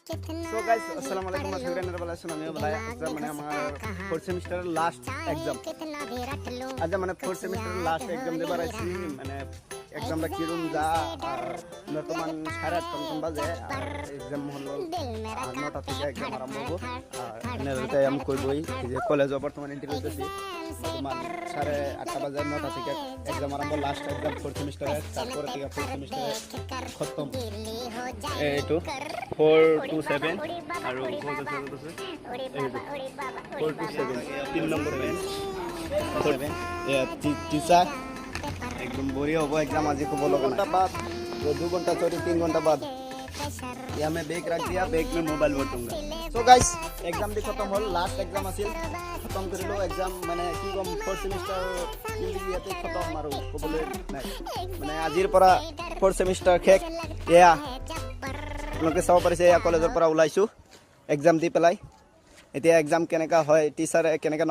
So guys, assalamualaikum warahmatullahi wabarakatuh. मैंने हमारा fourth semester last exam आज मैंने फोर्थ सेमेस्टर लास्ट एग्जाम देবার আইছি মানে এক্সামটা কি রুম যা বর্তমান 8:30 বাজে এক্সাম হলো 9টা থেকে এক্সাম আরম্ভ হবে আর এনারতে আমি কইবই যে কলেজে বর্তমান ইন্টারভিউ দিছি বর্তমান 8:30 বাজে 9টা থেকে এক্সাম আরম্ভ লাস্ট এক্সাম फोर्थ सेमेस्टर তারপরে থেকে फोर्थ सेमेस्टर খতম এইটো 427 আৰু 427 3 নম্বৰ বেঞ্চ 47 टीचर एकदम बढ़िया होगा एग्जाम आज को बोलो घंटा बाद 2 घंटा सॉरी 3 घंटा बाद या मैं बैग रख दिया बैग में मोबाइल बटूंगा सो गाइस एग्जाम भी खत्म हो लास्ट एग्जाम आसिल खत्म कर लो एग्जाम मैंने की कम फोर्थ सेमेस्टर जिंदगी याते खत्म मारो को बोले मैंने आजिर পৰা फोर्थ सेमेस्टर खेक या लोके सब परिसे या कॉलेजर পৰা ওলাইছো एग्जाम দি পেলাই এতিয়া एग्जाम কেনেকা হয় টিচাৰে কেনেকা